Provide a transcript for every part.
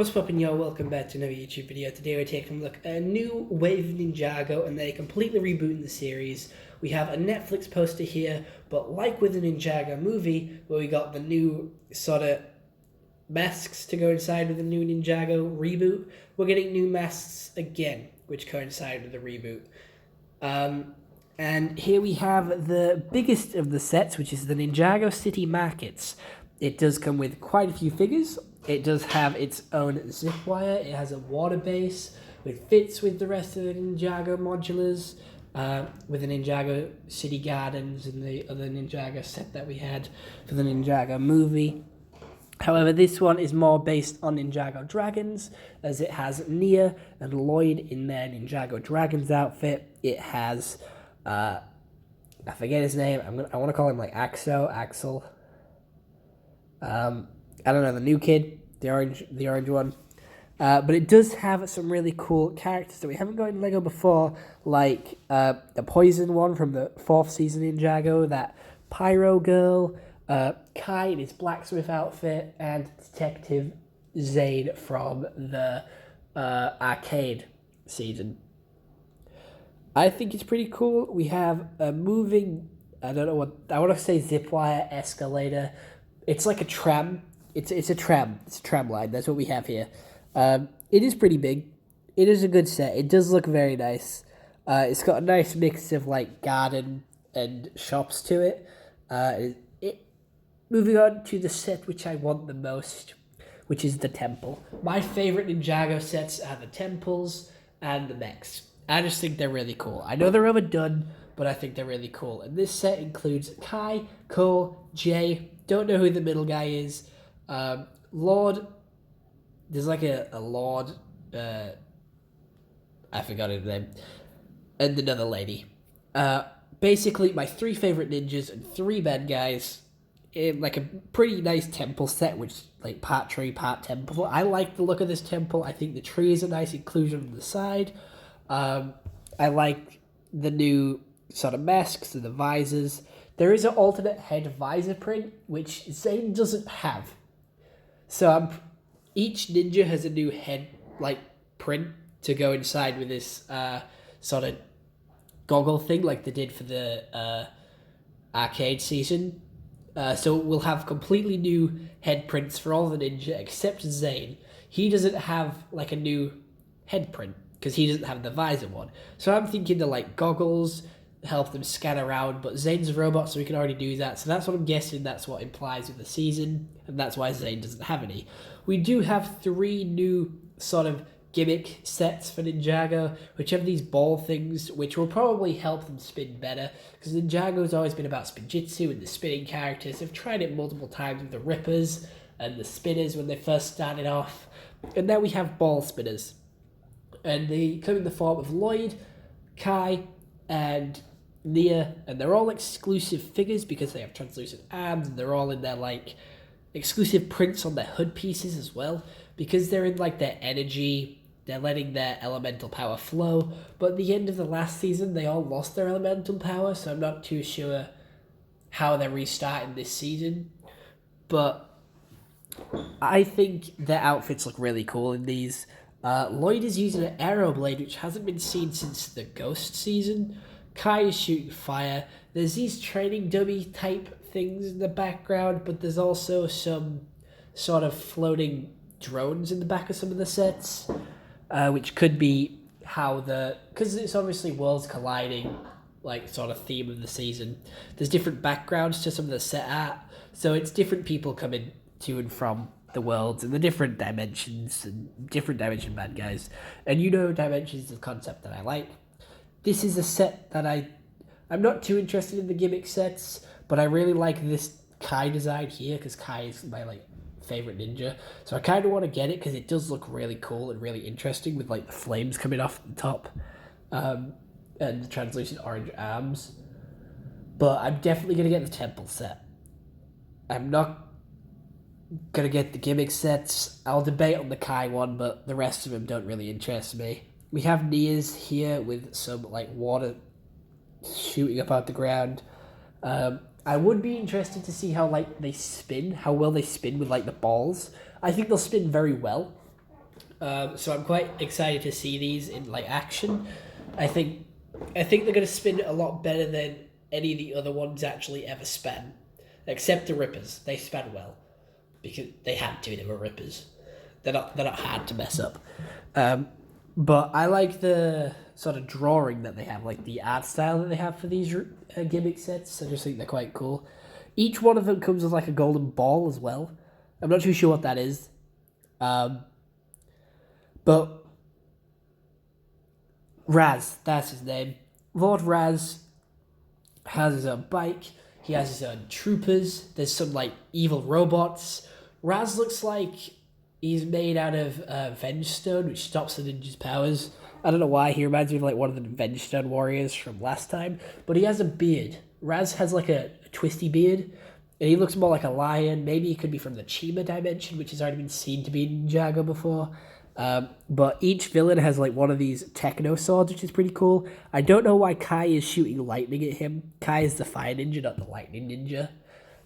What's poppin', y'all? Welcome back to another YouTube video. Today we're taking a look at a new wave of Ninjago, and they're completely rebooting the series. We have a Netflix poster here, but like with the Ninjago movie, where we got the new sort of masks to go inside with the new Ninjago reboot, we're getting new masks again, which coincide with the reboot. And here we have the biggest of the sets, which is the Ninjago City Markets. It does come with quite a few figures. It does have its own zip wire. It has a water base, which fits with the rest of the Ninjago modulars, with the Ninjago City Gardens and the other Ninjago set that we had for the Ninjago movie. However, this one is more based on Ninjago Dragons, as it has Nia and Lloyd in their Ninjago Dragons outfit. It has, I forget his name. I want to call him like Axel. I don't know, the new kid, the orange one. But it does have some really cool characters that we haven't got in LEGO before, like the Poison one from the 4th season Ninjago, that Pyro Girl, Kai in his blacksmith outfit, and Detective Zane from the arcade season. I think it's pretty cool. We have a moving, I want to say zip wire escalator. It's like a tram. It's a tram. It's a tram line. That's what we have here. It is pretty big. It is a good set. It does look very nice. It's got a nice mix of like garden and shops to it. Moving on to the set which I want the most, which is the temple. My favorite Ninjago sets are the temples and the mechs. I just think they're really cool. I know they're overdone, but I think they're really cool. And this set includes Kai, Cole, Jay. Don't know who the middle guy is. Lord. There's like a Lord. I forgot his name. And another lady. Basically, my 3 favorite ninjas and 3 bad guys in like a pretty nice temple set, which like part tree, part temple. I like the look of this temple. I think the tree is a nice inclusion on the side. I like the new sort of masks and the visors. There is an alternate head visor print, which Zane doesn't have. So each ninja has a new head like print to go inside with this sort of goggle thing, like they did for the arcade season. So we'll have completely new head prints for all the ninja except Zane. He doesn't have like a new head print because he doesn't have the visor one. So I'm thinking the like goggles help them scan around, but Zane's a robot, so he can already do that. So that's what I'm guessing. That's what implies with the season, and that's why Zane doesn't have any. We do have 3 new sort of gimmick sets for Ninjago, which have these ball things, which will probably help them spin better, because Ninjago's always been about spinjitzu and the spinning characters. They've tried it multiple times with the Rippers and the Spinners when they first started off, and now we have ball spinners. And they come in the form of Lloyd, Kai, and Nia, and they're all exclusive figures because they have translucent arms, and they're all in their like exclusive prints on their hood pieces as well, because they're in like their energy, they're letting their elemental power flow. But at the end of the last season, they all lost their elemental power, so I'm not too sure how they're restarting this season. But I think their outfits look really cool in these. Lloyd is using an arrow blade, which hasn't been seen since the Ghost season. Kai is shooting fire. There's these training dummy type things in the background, but there's also some sort of floating drones in the back of some of the sets, which could be how because it's obviously worlds colliding, like sort of theme of the season. There's different backgrounds to some of the set art, so it's different people coming to and from the worlds and the different dimensions and different dimension bad guys. And dimensions is a concept that I like. This is a set that I'm not too interested in the gimmick sets, but I really like this Kai design here because Kai is my like favorite ninja. So I kind of want to get it because it does look really cool and really interesting with like the flames coming off the top, and the translucent orange arms. But I'm definitely gonna get the temple set. I'm not gonna get the gimmick sets. I'll debate on the Kai one, but the rest of them don't really interest me. We have Nia's here with some like water shooting up out the ground. I would be interested to see how like they spin, how well they spin with like the balls. I think they'll spin very well. So I'm quite excited to see these in like action. I think I think they're gonna spin a lot better than any of the other ones actually ever span, except the Rippers. They span well because they had to. They were Rippers. They're not hard to mess up. Um, but I like the sort of drawing that they have, like the art style that they have for these gimmick sets. I just think they're quite cool. Each one of them comes with like a golden ball as well. I'm not too sure what that is. Um, but Raz, that's his name. Lord Raz has his own bike. He has his own troopers. There's some like evil robots. Raz looks like he's made out of Vengestone, which stops the ninja's powers. I don't know why. He reminds me of like one of the Vengestone warriors from last time. But he has a beard. Raz has like a twisty beard. And he looks more like a lion. Maybe he could be from the Chima dimension, which has already been seen to be in Ninjago before. But each villain has like one of these techno swords, which is pretty cool. I don't know why Kai is shooting lightning at him. Kai is the fire ninja, not the lightning ninja.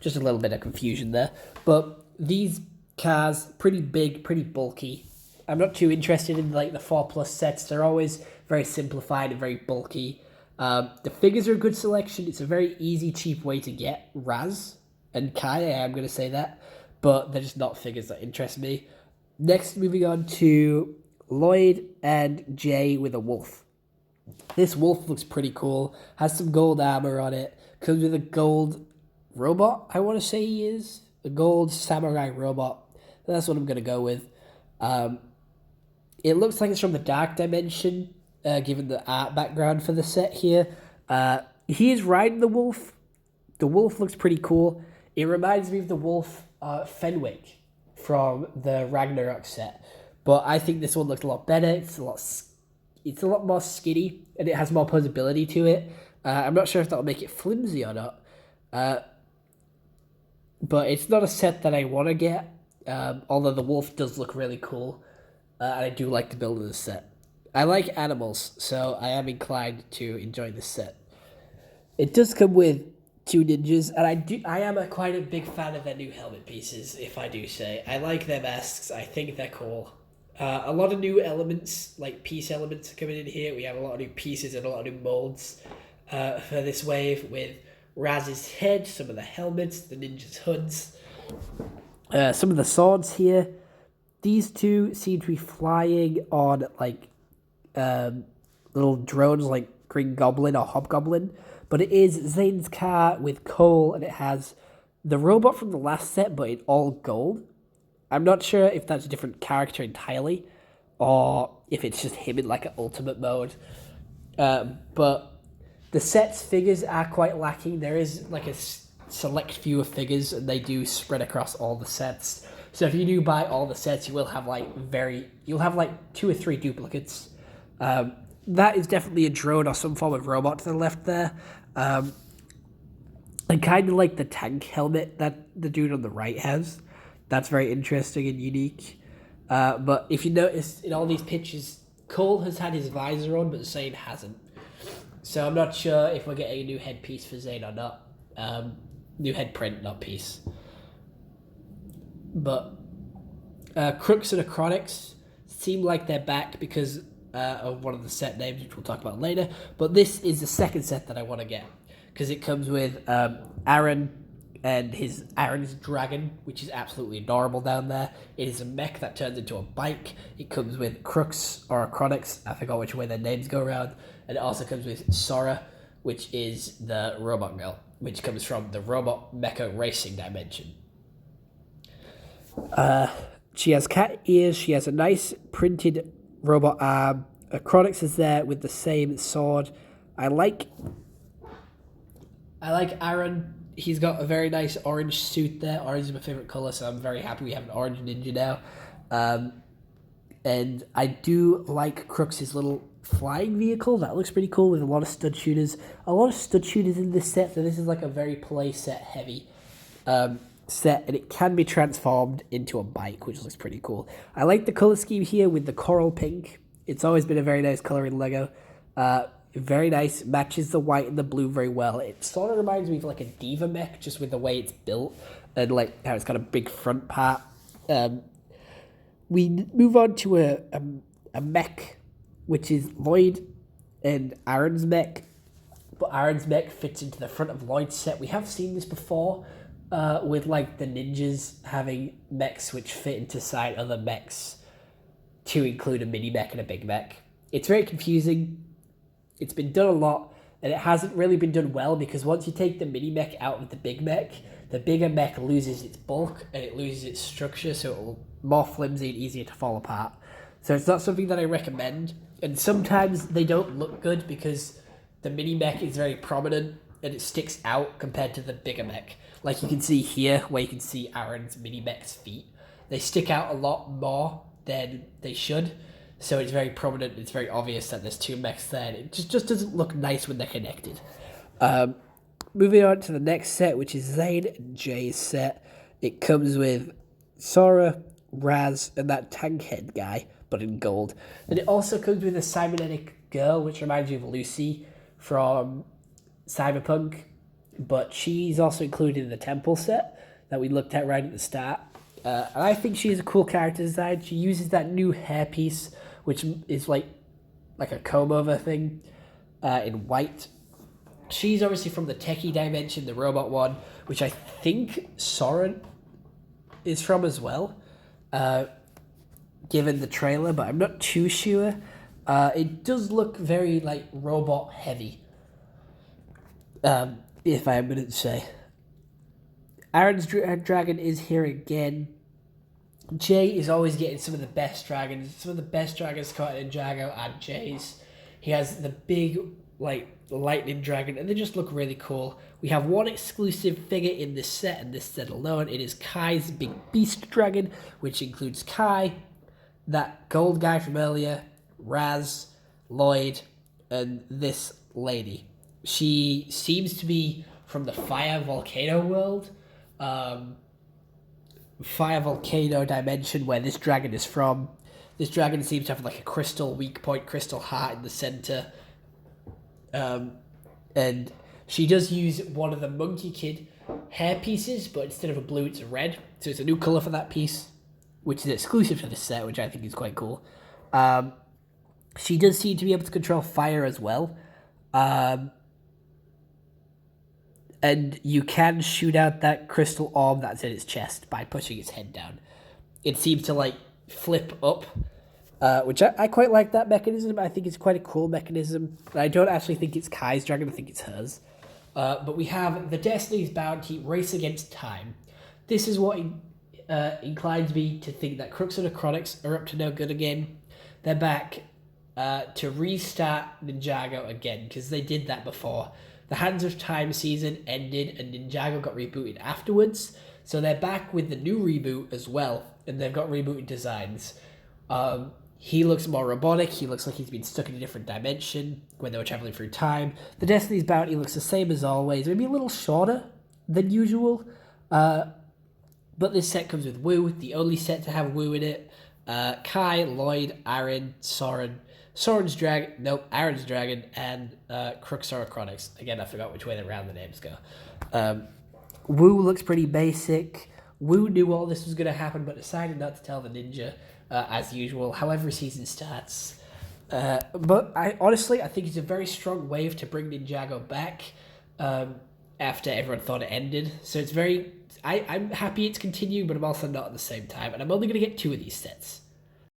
Just a little bit of confusion there. But these cars, pretty big, pretty bulky. I'm not too interested in like the 4+ sets. They're always very simplified and very bulky. The figures are a good selection. It's a very easy, cheap way to get Raz and Kai. I am going to say that. But they're just not figures that interest me. Next, moving on to Lloyd and Jay with a wolf. This wolf looks pretty cool. Has some gold armor on it. Comes with a gold robot, I want to say he is. A gold samurai robot. That's what I'm going to go with. It looks like it's from the Dark Dimension, given the art background for the set here. He is riding the wolf. The wolf looks pretty cool. It reminds me of the wolf Fenwick from the Ragnarok set, but I think this one looks a lot better. It's a lot more skinny, and it has more posability to it. I'm not sure if that'll make it flimsy or not, but it's not a set that I want to get. Although the wolf does look really cool, and I do like the build of this set. I like animals, so I am inclined to enjoy this set. It does come with 2 ninjas, and I am quite a big fan of their new helmet pieces, if I do say. I like their masks. I think they're cool. A lot of new elements, like piece elements, are coming in here. We have a lot of new pieces and a lot of new molds for this wave, with Raz's head, some of the helmets, the ninjas' hoods, some of the swords here. These two seem to be flying on like little drones like Green Goblin or Hobgoblin. But it is Zane's car with Cole, and it has the robot from the last set, but in all gold. I'm not sure if that's a different character entirely, or if it's just him in like an ultimate mode. But the set's figures are quite lacking. There is like a select few of figures, and they do spread across all the sets. So if you do buy all the sets, you'll have like 2 or 3 duplicates. That is definitely a drone or some form of robot to the left there. I kind of like the tank helmet that the dude on the right has. That's very interesting and unique. But if you notice in all these pictures, Cole has had his visor on, but Zane hasn't. So I'm not sure if we're getting a new headpiece for Zane or not. New head print, not piece. But Crooks and Acronics seem like they're back because of one of the set names, which we'll talk about later. But this is the second set that I want to get, because it comes with Aaron and Aaron's dragon, which is absolutely adorable down there. It is a mech that turns into a bike. It comes with Crooks or Acronics, I forgot which way their names go around. And it also comes with Sora, which is the robot girl, which comes from the Robot Mecha Racing dimension. She has cat ears. She has a nice printed robot arm. Acronics is there with the same sword. I like Aaron. He's got a very nice orange suit there. Orange is my favorite color, so I'm very happy we have an orange ninja now. And I do like Crooks' little flying vehicle. That looks pretty cool with a lot of stud shooters. A lot of stud shooters in this set, so this is like a very play set heavy set, and it can be transformed into a bike, which looks pretty cool. I like the color scheme here with the coral pink. It's always been a very nice color in Lego. Very nice, matches the white and the blue very well. It sort of reminds me of like a Diva mech, just with the way it's built and like how it's got a big front part. we move on to a mech, which is Lloyd and Aaron's mech. But Aaron's mech fits into the front of Lloyd's set. We have seen this before with like the ninjas having mechs which fit into side other mechs to include a mini mech and a big mech. It's very confusing. It's been done a lot, and it hasn't really been done well because once you take the mini mech out of the big mech, the bigger mech loses its bulk and it loses its structure, so it'll more flimsy and easier to fall apart. So it's not something that I recommend. And sometimes they don't look good because the mini mech is very prominent and it sticks out compared to the bigger mech. Like you can see here, where you can see Aaron's mini mech's feet. They stick out a lot more than they should. So it's very prominent, it's very obvious that there's two mechs there. And it just doesn't look nice when they're connected. Moving on to the next set, which is Zane and Jay's set. It comes with Sora, Raz, and that tank head guy, but in gold. And it also comes with a cybernetic girl, which reminds you of Lucy from Cyberpunk, but she's also included in the temple set that we looked at right at the start. And I think she's a cool character design. She uses that new hairpiece, which is like a comb-over thing in white. She's obviously from the techie dimension, the robot one, which I think Soren is from as well, given the trailer, but I'm not too sure. It does look very like robot heavy, if I'm going to say. Aaron's dragon is here again. Jay is always getting some of the best dragons. Some of the best dragons come out in Ninjago and Jay's. He has the big lightning dragon, and they just look really cool. We have one exclusive figure in this set, and this set alone. It is Kai's big beast dragon, which includes Kai, that gold guy from earlier, Raz, Lloyd, and this lady. She seems to be from the fire volcano world, fire volcano dimension where this dragon is from. This dragon seems to have like a crystal weak point, crystal heart in the center. And she does use one of the Monkey Kid hair pieces, but instead of a blue, it's a red. So it's a new color for that piece, which is exclusive to this set, which I think is quite cool. She does seem to be able to control fire as well. And you can shoot out that crystal orb that's in its chest by pushing its head down. It seems to flip up, which I quite like that mechanism. I think it's quite a cool mechanism. I don't actually think it's Kai's dragon, I think it's hers. But we have the Destiny's Bounty Race Against Time. This is what inclines me to think that Crux and Necrotics are up to no good again. They're back to restart Ninjago again, because they did that before. The Hands of Time season ended and Ninjago got rebooted afterwards. So they're back with the new reboot as well, and they've got rebooted designs. He looks more robotic. He looks like he's been stuck in a different dimension when they were traveling through time. The Destiny's Bounty looks the same as always, maybe a little shorter than usual. But this set comes with Wu, the only set to have Wu in it. Kai, Lloyd, Aaron, Aaron's dragon, and Crux Orachronics. Again, I forgot which way around the names go. Wu looks pretty basic. Wu knew all this was going to happen, but decided not to tell the ninja, as usual, however season starts. But I think it's a very strong wave to bring Ninjago back after everyone thought it ended. So I'm happy it's continuing, but I'm also not at the same time. And I'm only going to get 2 of these sets.